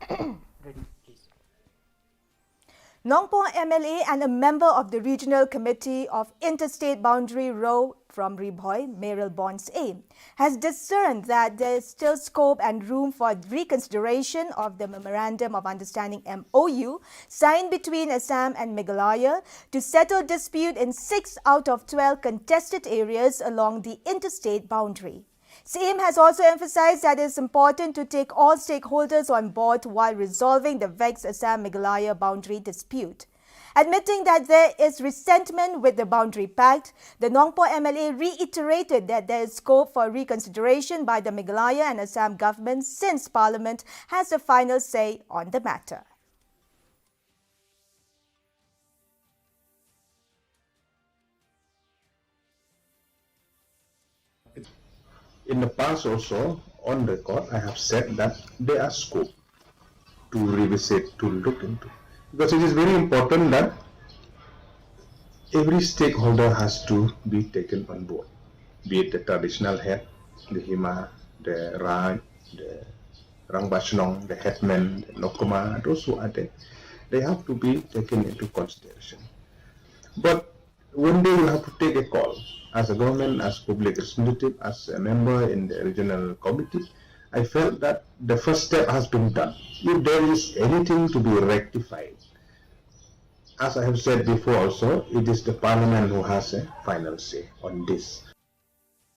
Ready, please. Nongpoh MLA and a member of the Regional Committee of Interstate Boundary Row from Riboy, Meryl Bonds A, has discerned that there is still scope and room for reconsideration of the Memorandum of Understanding MOU signed between Assam and Meghalaya to settle dispute in 6 out of 12 contested areas along the interstate boundary. SAM has also emphasized that it is important to take all stakeholders on board while resolving the vexed Assam-Meghalaya boundary dispute. Admitting that there is resentment with the boundary pact, the Nongpoh MLA reiterated that there is scope for reconsideration by the Meghalaya and Assam governments since Parliament has the final say on the matter. In the past also, on record, I have said that there are scope to revisit, to look into. Because it is very important that every stakeholder has to be taken on board, be it the traditional head, the Hima, the Raj, the Rangbashnong, the headmen, the Nokoma, those who are there, they have to be taken into consideration. But one day you have to take a call as a government, as public representative, as a member in the regional committee. I felt that the first step has been done. If there is anything to be rectified, as I have said before also, it is the parliament who has a final say on this.